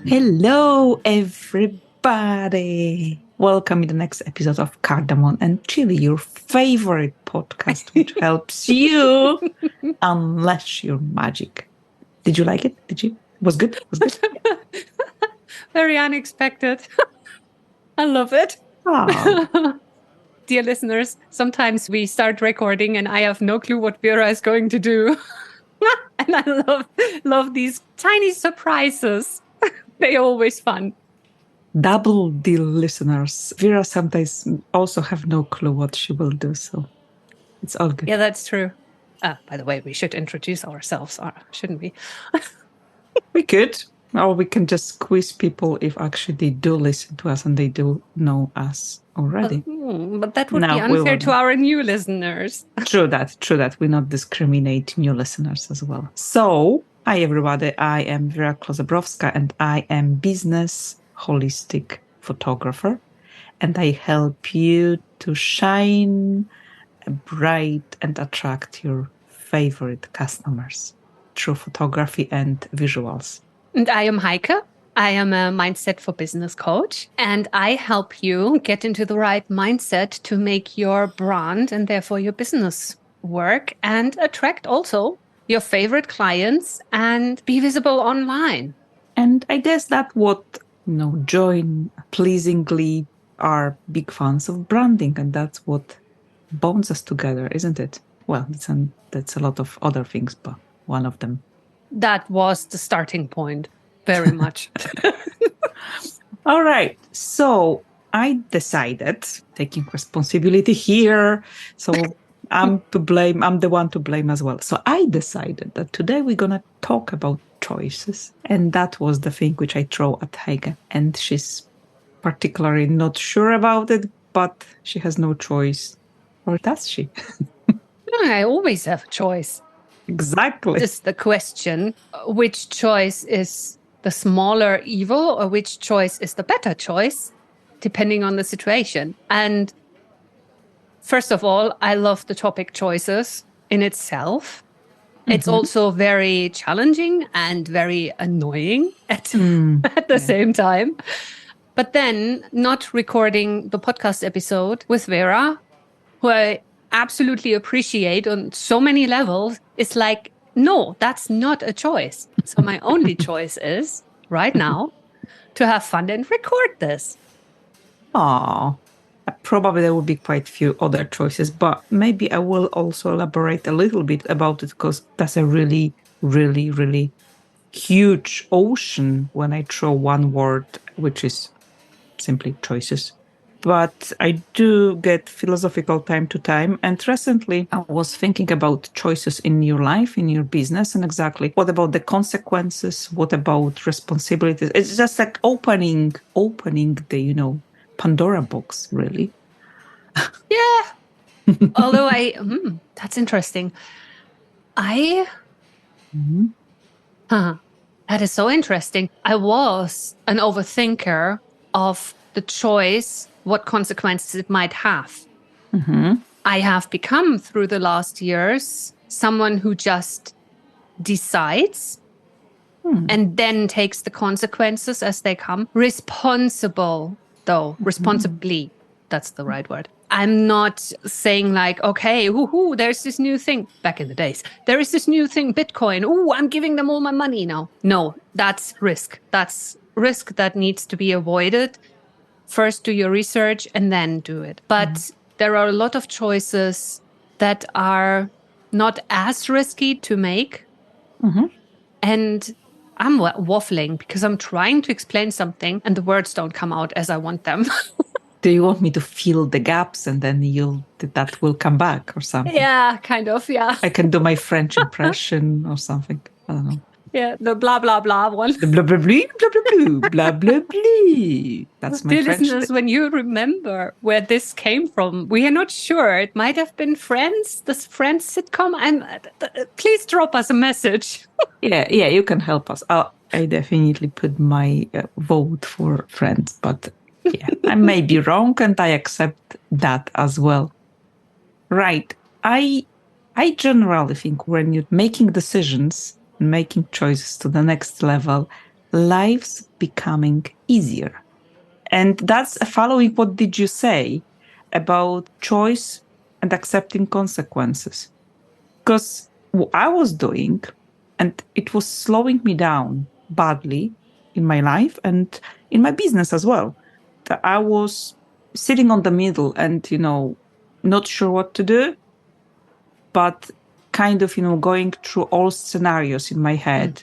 Hello, everybody. Welcome in the next episode of Kardamom and Chili, your favorite podcast, which helps you unleash your magic. Did you like it? Did you? Was good? Was good? Very unexpected. I love it. Oh. Dear listeners, sometimes we start recording and I have no clue what Vera is going to do. And I love these tiny surprises. They're always fun. Double deal listeners. Vera sometimes also have no clue what she will do, so it's all good. Yeah, that's true. By the way, we should introduce ourselves, shouldn't we? We could. Or we can just quiz people if actually they do listen to us and they do know us already. But that would be unfair to our new listeners. True that. We not discriminate new listeners as well. So, hi everybody. I am Vera Zebrowska and I am business holistic photographer. And I help you to shine bright and attract your favorite customers through photography and visuals. And I am Heike. I am a mindset for business coach, and I help you get into the right mindset to make your brand and therefore your business work and attract also your favorite clients and be visible online. And I guess that what, join pleasingly are big fans of branding, and that's what bonds us together, isn't it? Well, that's a lot of other things, but one of them. That was the starting point, very much. All right. So I decided, taking responsibility here, so I'm the one to blame as well. So I decided that today we're going to talk about choices. And that was the thing which I throw at Heike. And she's particularly not sure about it, but she has no choice. Or does she? I always have a choice. Exactly. It's the question, which choice is the smaller evil or which choice is the better choice, depending on the situation. And first of all, I love the topic choices in itself. Mm-hmm. It's also very challenging and very annoying at the same time. But then not recording the podcast episode with Vera, who I absolutely appreciate on so many levels, it's like, no, that's not a choice. So my only choice is right now to have fun and record this. Probably there will be quite a few other choices, but maybe I will also elaborate a little bit about it because that's a really, really, really huge ocean when I throw one word, which is simply choices. But I do get philosophical time to time. And recently I was thinking about choices in your life, in your business, and exactly what about the consequences? What about responsibilities? It's just like opening the, Pandora box, really. Yeah. Although that's interesting. That is so interesting. I was an overthinker of the choice, what consequences it might have. Mm-hmm. I have become, through the last years, someone who just decides and then takes the consequences as they come. Responsible, though. Responsibly. That's the right word. I'm not saying like, okay, there's this new thing. Back in the days, there is this new thing, Bitcoin. I'm giving them all my money now. No, that's risk. That's risk that needs to be avoided. First do your research and then do it. But there are a lot of choices that are not as risky to make. Mm-hmm. And I'm waffling because I'm trying to explain something and the words don't come out as I want them. Do you want me to fill the gaps and then that will come back or something? Yeah, kind of, yeah. I can do my French impression or something. I don't know. Yeah, the blah, blah, blah one. The blah, blah, blah, blah, blah, blah, blah, blah. That's my French. Listeners, when you remember where this came from, we are not sure. It might have been Friends, this Friends sitcom. Please drop us a message. Yeah, you can help us. I definitely put my vote for Friends, but yeah, I may be wrong and I accept that as well. Right. I generally think when you're making decisions, making choices to the next level, life's becoming easier. And that's following what did you say about choice and accepting consequences. Because what I was doing, and it was slowing me down badly in my life and in my business as well, that I was sitting on the middle and, not sure what to do, but kind of, going through all scenarios in my head,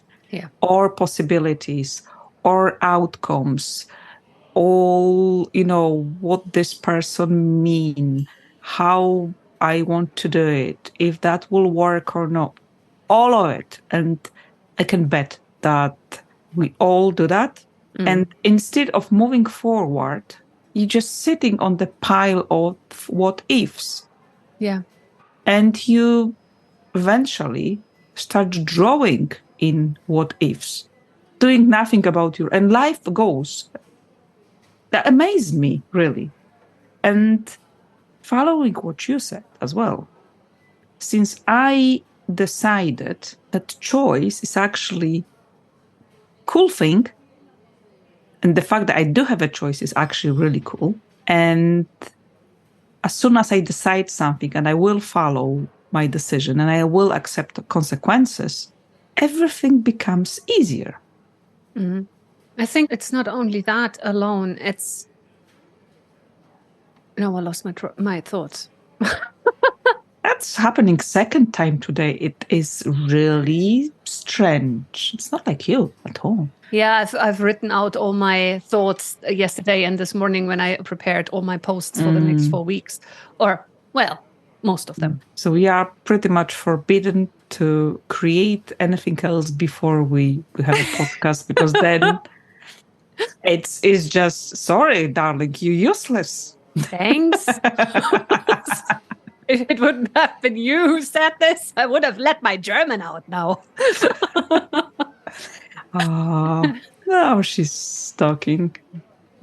or possibilities or outcomes, all, what this person mean, how I want to do it, if that will work or not, all of it. And I can bet that we all do that. And instead of moving forward, you're just sitting on the pile of what ifs. Yeah. And you eventually start drawing in what ifs, doing nothing about your, and life goes. That amazed me, really. And following what you said as well, since I decided that choice is actually cool thing, and the fact that I do have a choice is actually really cool. And as soon as I decide something and I will follow my decision and I will accept the consequences, everything becomes easier. Mm-hmm. I think it's not only that alone. It's I lost my thoughts. That's happening second time today. It is really strange. It's not like you at all. Yeah, I've written out all my thoughts yesterday and this morning when I prepared all my posts for the next 4 weeks, or well, most of them. So we are pretty much forbidden to create anything else before we have a podcast, because then it's just, sorry, darling, you're useless. Thanks. If it wouldn't have been you who said this, I would have let my German out now. Now she's talking.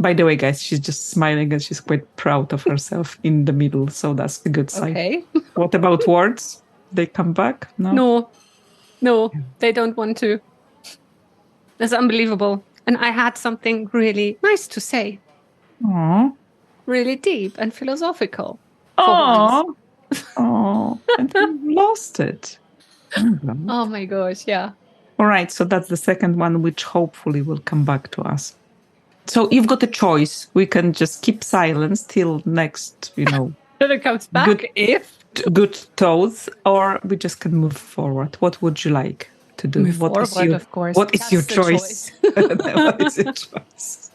By the way, guys, she's just smiling and she's quite proud of herself in the middle. So that's a good sign. Okay. What about words? They come back? No, they don't want to. That's unbelievable. And I had something really nice to say. Aww. Really deep and philosophical. Oh, and you lost it. Oh my gosh, yeah. All right, so that's the second one, which hopefully will come back to us. So you've got a choice. We can just keep silence till next, Till it comes back. Good thoughts, or we just can move forward. What would you like to do? Move forward, of course. What is your choice? What is your choice?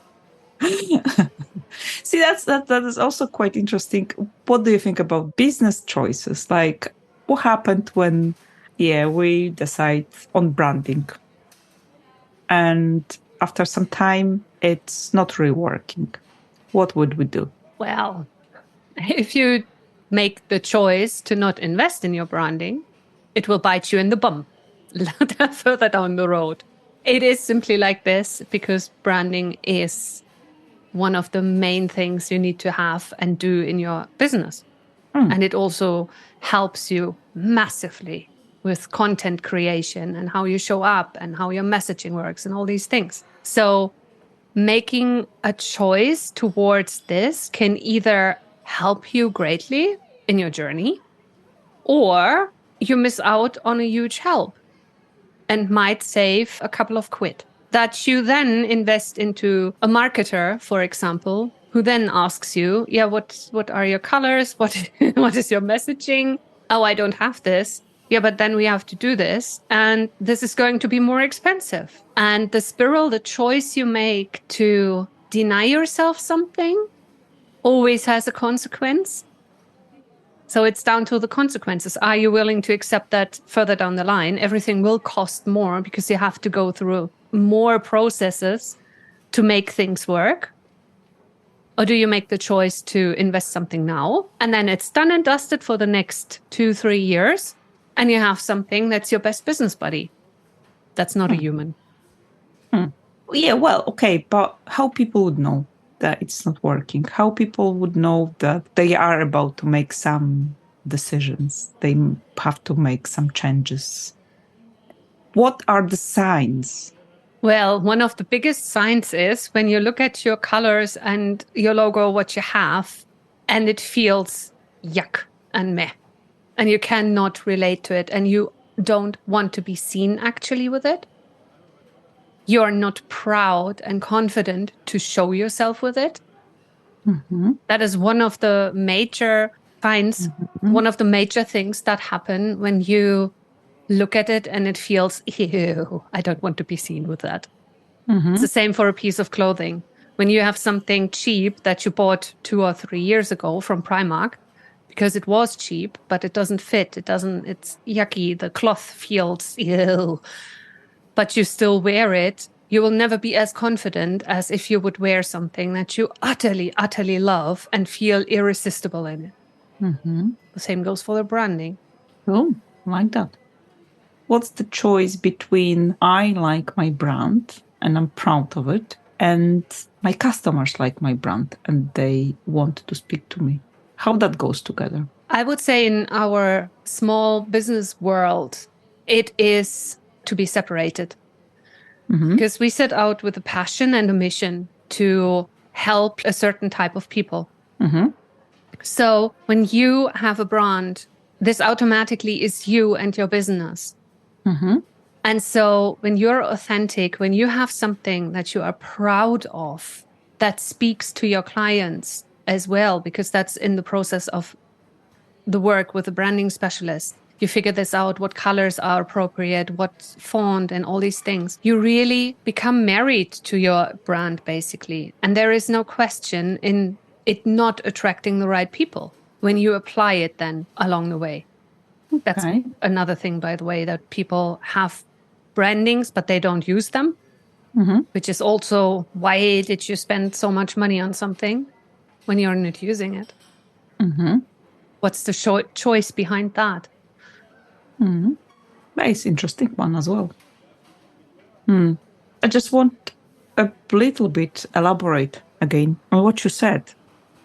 See, that is also quite interesting. What do you think about business choices? Like, what happened when, we decide on branding, and after some time, it's not really working. What would we do? Well, if you make the choice to not invest in your branding, it will bite you in the bum further down the road. It is simply like this because branding is one of the main things you need to have and do in your business. And it also helps you massively with content creation and how you show up and how your messaging works and all these things. So making a choice towards this can either help you greatly in your journey, or you miss out on a huge help and might save a couple of quid that you then invest into a marketer, for example, who then asks you, what are your colors? What is your messaging? Oh, I don't have this. Yeah, but then we have to do this. And this is going to be more expensive. And the choice you make to deny yourself something always has a consequence. So it's down to the consequences. Are you willing to accept that further down the line, everything will cost more because you have to go through more processes to make things work? Or do you make the choice to invest something now and then it's done and dusted for the next 2-3 years and you have something that's your best business buddy? That's not a human. Yeah, well, okay, but how people would know that it's not working? How people would know that they are about to make some decisions? They have to make some changes. What are the signs? Well, one of the biggest signs is when you look at your colors and your logo, what you have, and it feels yuck and meh, and you cannot relate to it, and you don't want to be seen actually with it. You're not proud and confident to show yourself with it. Mm-hmm. That is one of the major signs, one of the major things that happen when you look at it and it feels, ew, I don't want to be seen with that. It's the same for a piece of clothing. When you have something cheap that you bought 2 or 3 years ago from Primark, because it was cheap, but it doesn't fit. It's yucky. The cloth feels ew. But you still wear it. You will never be as confident as if you would wear something that you utterly, utterly love and feel irresistible in it. The same goes for the branding. Oh, I like that. What's the choice between I like my brand and I'm proud of it, and my customers like my brand and they want to speak to me? How that goes together? I would say in our small business world, it is to be separated. Because we set out with a passion and a mission to help a certain type of people. So when you have a brand, this automatically is you and your business. And so when you're authentic, when you have something that you are proud of, that speaks to your clients as well, because that's in the process of the work with a branding specialist. You figure this out, what colors are appropriate, what font and all these things. You really become married to your brand, basically. And there is no question in it not attracting the right people when you apply it then along the way. Okay. That's another thing, by the way, that people have brandings, but they don't use them, which is also why did you spend so much money on something when you're not using it? What's the choice behind that? That's an interesting one as well. I just want a little bit elaborate again on what you said.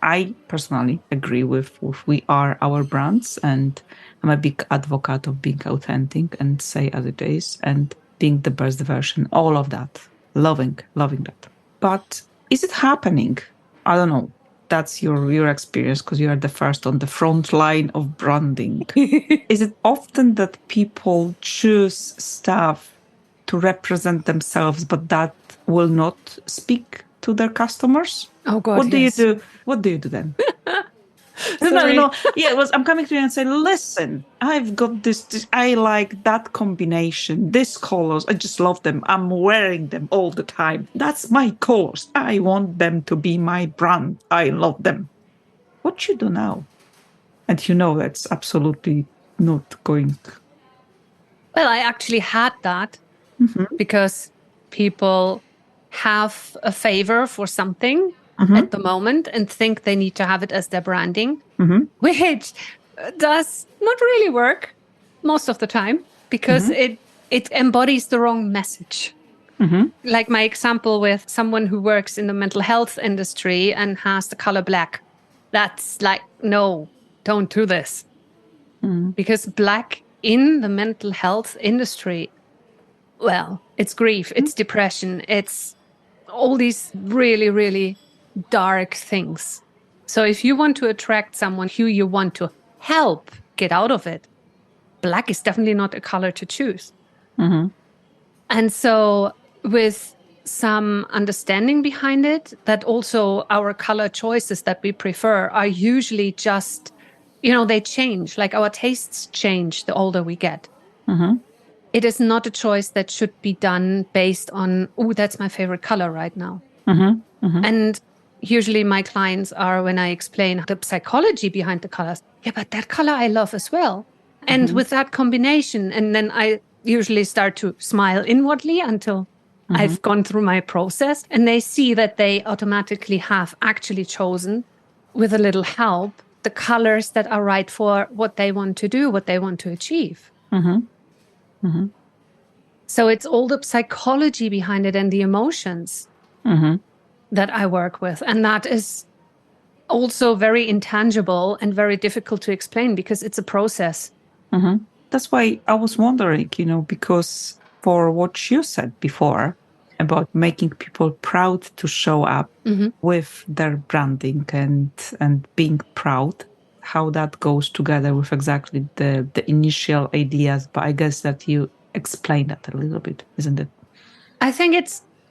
I personally agree with we are our brands, and I'm a big advocate of being authentic and say as it is and being the best version, all of that. Loving that. But is it happening? I don't know. That's your experience because you are the first on the front line of branding. Is it often that people choose stuff to represent themselves, but that will not speak to their customers? Oh God! What do you do? What do you do then? No. Yeah, I'm coming to you and say, listen, I've got this. I like that combination. These colors, I just love them. I'm wearing them all the time. That's my colors. I want them to be my brand. I love them. What you do now? And that's absolutely not going. Well, I actually had that because people have a favor for something at the moment and think they need to have it as their branding, which does not really work most of the time because it embodies the wrong message. Like my example with someone who works in the mental health industry and has the color black. That's like, no, don't do this. Because black in the mental health industry, well, it's grief, it's depression, it's all these really, really dark things. So if you want to attract someone who you want to help get out of it, black is definitely not a color to choose. And so with some understanding behind it, that also our color choices that we prefer are usually just, they change, like our tastes change the older we get. It is not a choice that should be done based on, that's my favorite color right now. And usually my clients are, when I explain the psychology behind the colors, yeah, but that color I love as well. And with that combination, and then I usually start to smile inwardly until I've gone through my process, and they see that they automatically have actually chosen, with a little help, the colors that are right for what they want to do, what they want to achieve. So it's all the psychology behind it and the emotions that I work with. And that is also very intangible and very difficult to explain because it's a process. That's why I was wondering, because for what you said before, about making people proud to show up with their branding and being proud, how that goes together with exactly the initial ideas. But I guess that you explained that a little bit, isn't it? I think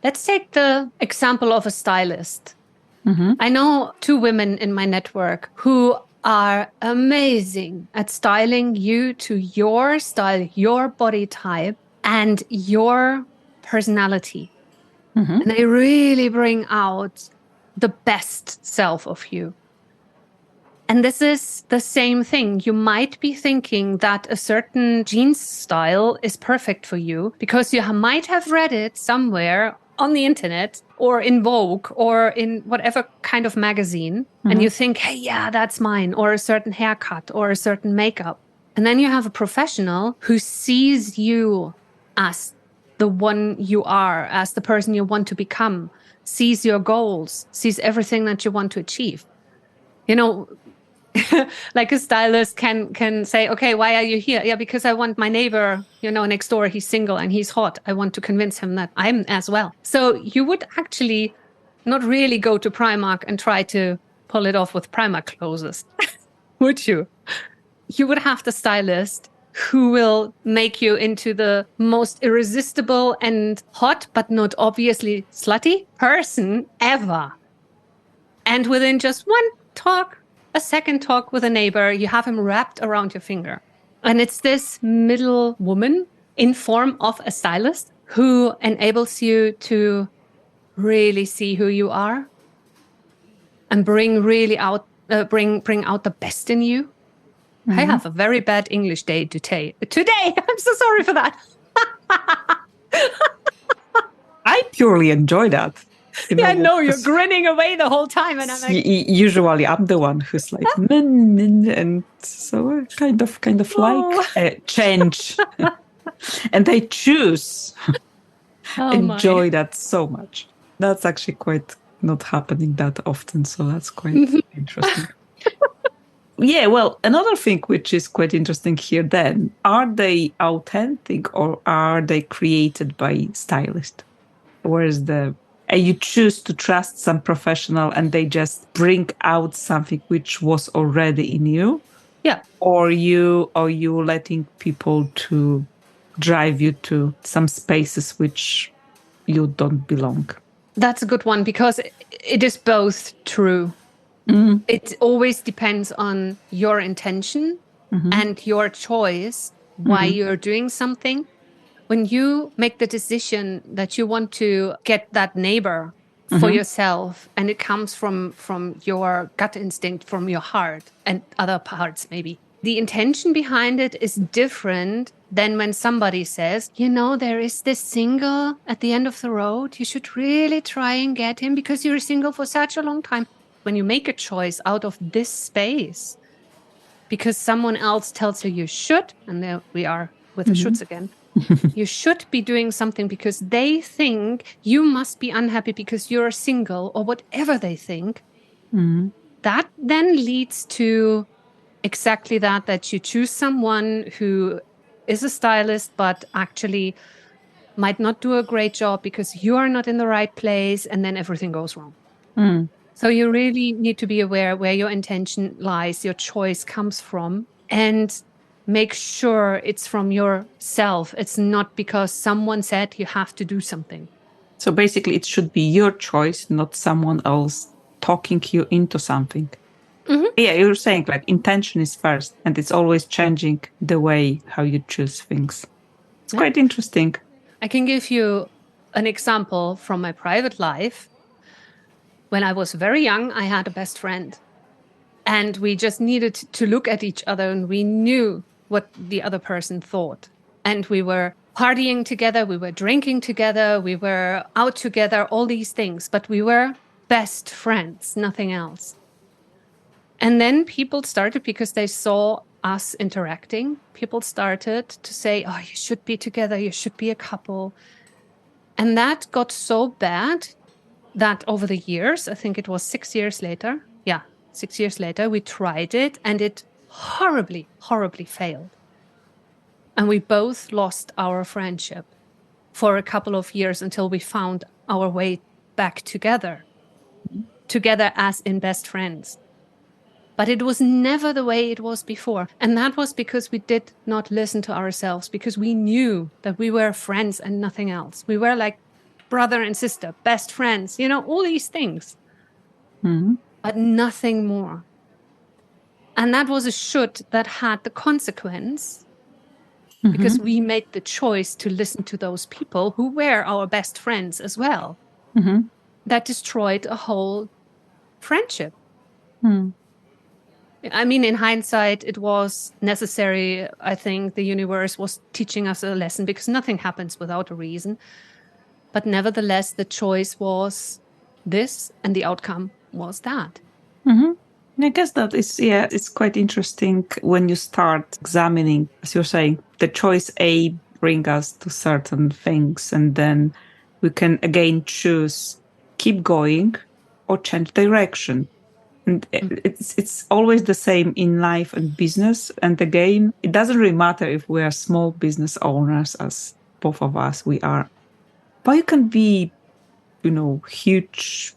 let's take the example of a stylist. I know 2 women in my network who are amazing at styling you to your style, your body type, and your personality. And they really bring out the best self of you. And this is the same thing. You might be thinking that a certain jeans style is perfect for you because you might have read it somewhere on the internet or in Vogue or in whatever kind of magazine. And you think, hey, yeah, that's mine, or a certain haircut or a certain makeup. And then you have a professional who sees you as the one you are, as the person you want to become, sees your goals, sees everything that you want to achieve. You know, like a stylist can say, okay, why are you here? Yeah, because I want my neighbor, next door, he's single and he's hot. I want to convince him that I'm as well. So you would actually not really go to Primark and try to pull it off with Primark clothes, would you? You would have the stylist who will make you into the most irresistible and hot, but not obviously slutty person ever. And within just one talk, a second talk with a neighbor, you have him wrapped around your finger. And it's this middle woman in form of a stylist who enables you to really see who you are and bring out the best in you. I have a very bad English day today. I'm so sorry for that. I purely enjoy that. Yeah, no, you're grinning away the whole time, and I'm like, usually I'm the one who's like, and so I kind of like change, and I choose enjoy that so much. That's actually quite not happening that often, so that's quite interesting. Yeah, well, another thing which is quite interesting here then, are they authentic or are they created by stylists? Where's you choose to trust some professional and they just bring out something which was already in you? Yeah. Or you letting people to drive you to some spaces which you don't belong? That's a good one, because it is both true. It always depends on your intention and your choice, why you're doing something. When you make the decision that you want to get that neighbor for yourself, and it comes from your gut instinct, from your heart and other parts maybe, the intention behind it is different than when somebody says, there is this single at the end of the road. You should really try and get him because you're single for such a long time. When you make a choice out of this space because someone else tells you should, and there we are with the shoulds again, you should be doing something because they think you must be unhappy because you're single, or whatever they think, that then leads to exactly that you choose someone who is a stylist but actually might not do a great job because you are not in the right place, and then everything goes wrong. So you really need to be aware where your intention lies, your choice comes from, and make sure it's from yourself. It's not because someone said you have to do something. So basically it should be your choice, not someone else talking you into something. Yeah, you're saying like intention is first, and it's always changing the way how you choose things. It's quite interesting. I can give you an example from my private life. When I was very young, I had a best friend, and we just needed to look at each other, and we knew what the other person thought. And we were partying together, we were drinking together, we were out together, all these things, but we were best friends, nothing else. And then people started, because they saw us interacting, people started to say, oh, you should be together, you should be a couple. And that got so bad that over the years, I think it was 6 years later, 6 years later, we tried it, and it horribly, horribly failed. And we both lost our friendship for a couple of years until we found our way back together as in best friends. But it was never the way it was before. And that was because we did not listen to ourselves, because we knew that we were friends and nothing else. We were like brother and sister, best friends, all these things, but nothing more. And that was a should that had the consequence because we made the choice to listen to those people who were our best friends as well. That destroyed a whole friendship. I mean, in hindsight, it was necessary. I think the universe was teaching us a lesson because nothing happens without a reason. But nevertheless, the choice was this and the outcome was that. I guess that is, it's quite interesting when you start examining, as you're saying, the choice A bring us to certain things, and then we can again choose keep going or change direction. And it's always the same in life and business. And again, it doesn't really matter if we are small business owners, as both of us we are. But you can be, huge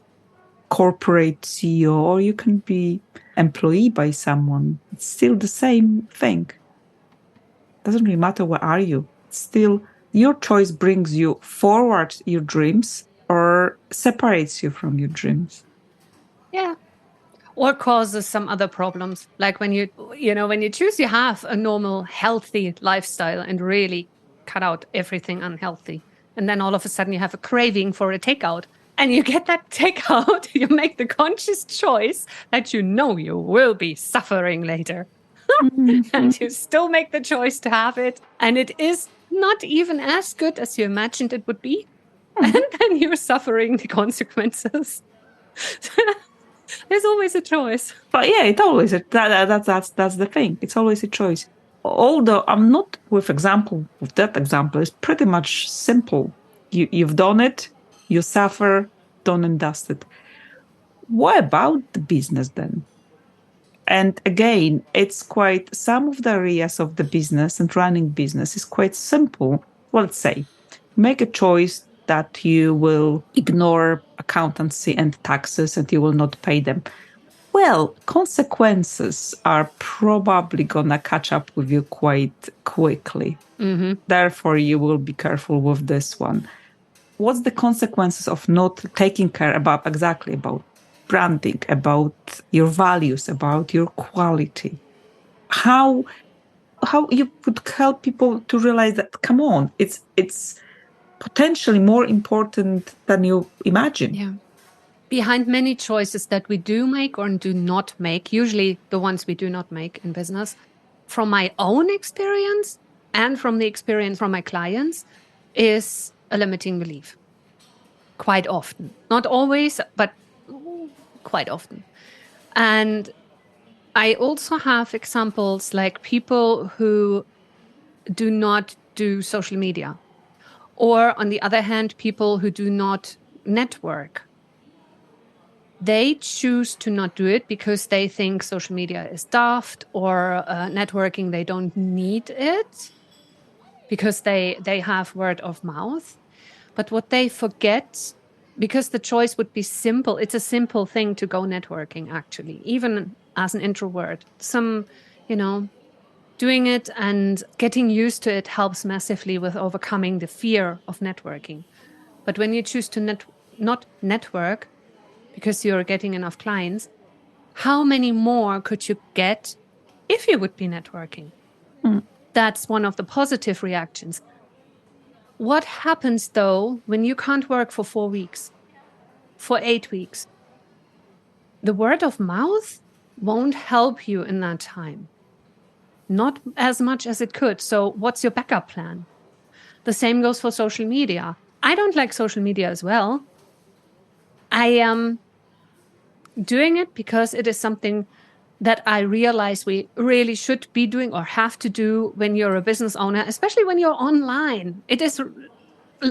corporate CEO, or you can be employed by someone. It's still the same thing. Doesn't really matter where are you. It's still your choice brings you forward your dreams or separates you from your dreams. Yeah. Or causes some other problems. Like when you choose to have a normal, healthy lifestyle and really cut out everything unhealthy. And then all of a sudden you have a craving for a takeout. And you get that takeout, you make the conscious choice that you will be suffering later. And you still make the choice to have it. And it is not even as good as you imagined it would be. And then you're suffering the consequences. There's always a choice. But yeah, it always that's the thing. It's always a choice. Although I'm not with that example is pretty much simple. You've done it, you suffer, done and dusted. What about the business then? And again, it's quite some of the areas of the business and running business is quite simple. Well, let's say, make a choice that you will ignore accountancy and taxes and you will not pay them. Well, consequences are probably gonna catch up with you quite quickly. Therefore, you will be careful with this one. What's the consequences of not taking care about branding, about your values, about your quality? How you could help people to realize that, come on, it's potentially more important than you imagine. Yeah. Behind many choices that we do make or do not make, usually the ones we do not make in business, from my own experience and from the experience from my clients, is a limiting belief. Quite often. Not always, but quite often. And I also have examples like people who do not do social media. Or on the other hand, people who do not network. They choose to not do it because they think social media is daft, or networking, they don't need it because they have word of mouth. But what they forget, because the choice would be simple, it's a simple thing to go networking, actually, even as an introvert. Doing it and getting used to it helps massively with overcoming the fear of networking. But when you choose to not network, because you're getting enough clients, how many more could you get if you would be networking? That's one of the positive reactions. What happens, though, when you can't work for 4 weeks, for 8 weeks? The word of mouth won't help you in that time. Not as much as it could. So what's your backup plan? The same goes for social media. I don't like social media as well. I am doing it because it is something that I realize we really should be doing or have to do when you're a business owner, especially when you're online. It is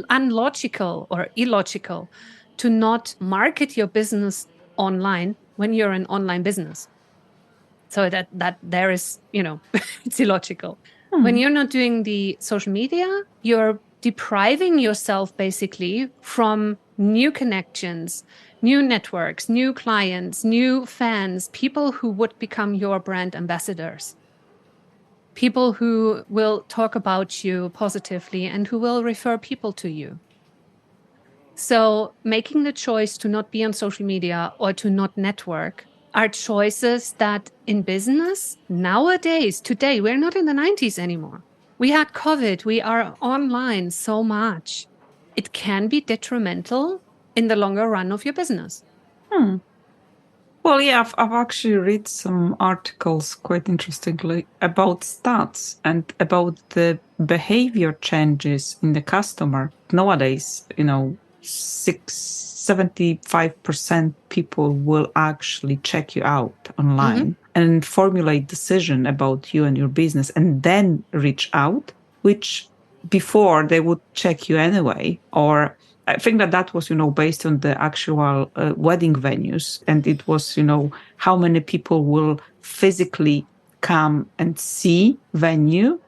unlogical or illogical to not market your business online when you're an online business. So that there is, it's illogical. When you're not doing the social media, you're depriving yourself basically from new connections, new networks, new clients, new fans, people who would become your brand ambassadors, people who will talk about you positively and who will refer people to you. So making the choice to not be on social media or to not network are choices that in business nowadays, today, we're not in the 90s anymore. We had COVID. We are online so much. It can be detrimental in the longer run of your business. Well, yeah, I've actually read some articles quite interestingly about stats and about the behavior changes in the customer. Nowadays, 75% people will actually check you out online and formulate decision about you and your business and then reach out, which before they would check you anyway, or I think that was, based on the actual wedding venues. And it was, how many people will physically come and see venue,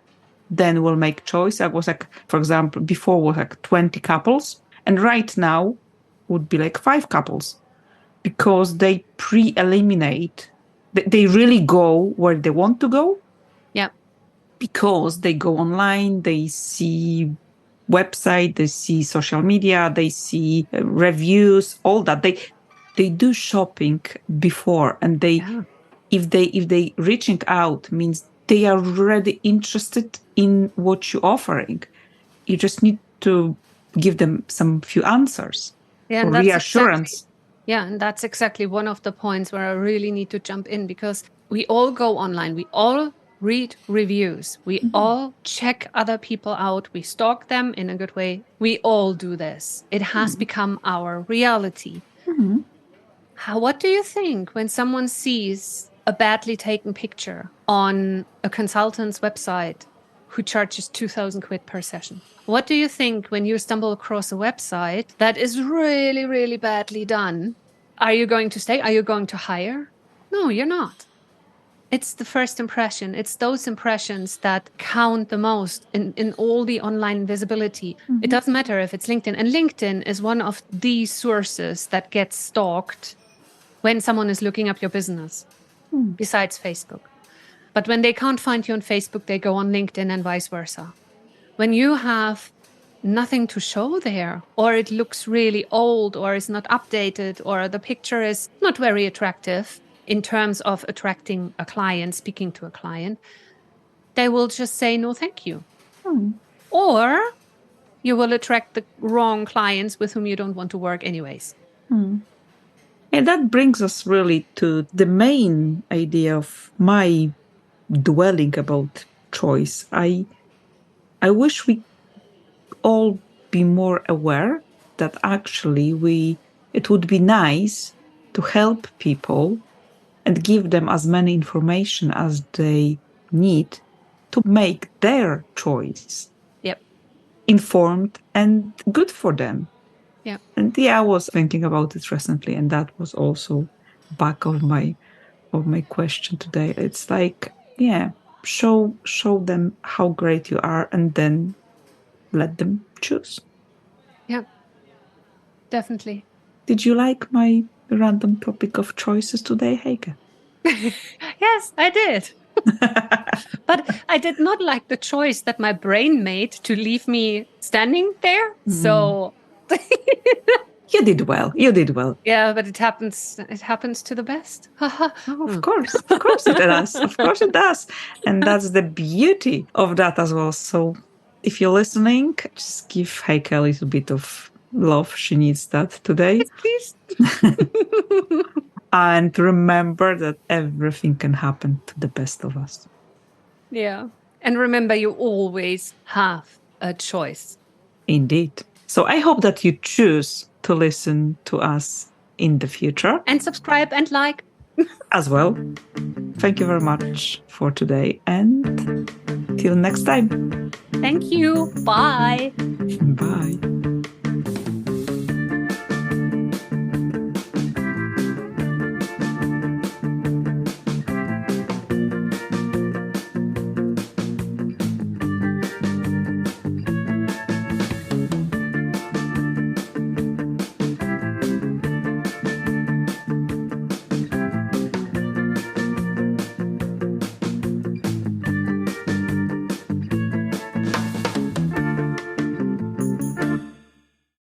then will make choice. I was like, for example, before was like 20 couples. And right now would be like 5 couples because they pre-eliminate, they really go where they want to go. Yeah. Because they go online, they see website, they see social media, they see reviews, all that. They do shopping before, and if they reaching out means they are already interested in what you're offering. You just need to give them some few answers or reassurance. And that's exactly one of the points where I really need to jump in, because we all go online, we all read reviews, we all check other people out, we stalk them in a good way. We all do this. It has become our reality. What do you think when someone sees a badly taken picture on a consultant's website who charges 2,000 quid per session? What do you think when you stumble across a website that is really, really badly done? Are you going to stay? Are you going to hire? No, you're not. It's the first impression. It's those impressions that count the most in all the online visibility. It doesn't matter if it's LinkedIn. And LinkedIn is one of the sources that gets stalked when someone is looking up your business, besides Facebook. But when they can't find you on Facebook, they go on LinkedIn and vice versa. When you have nothing to show there, or it looks really old, or is not updated, or the picture is not very attractive in terms of attracting a client, speaking to a client, they will just say, no, thank you. Or you will attract the wrong clients with whom you don't want to work anyways. And that brings us really to the main idea of my dwelling about choice. I wish we all be more aware that actually it would be nice to help people and give them as many information as they need to make their choice informed and good for them. And I was thinking about it recently, and that was also back of my question today. It's like, show them how great you are, and then let them choose. Yeah, definitely. Did you like my random topic of choices today, Heike? Yes, I did. But I did not like the choice that my brain made to leave me standing there. So You did well. Yeah, but it happens to the best. Of course it does. Of course it does. And that's the beauty of that as well. So if you're listening, just give Heike a little bit of love. She needs that today. Yes, please. And remember that everything can happen to the best of us. Yeah. And remember, you always have a choice. Indeed. So I hope that you choose to listen to us in the future. And subscribe and like. As well. Thank you very much for today. And till next time. Thank you. Bye. Bye.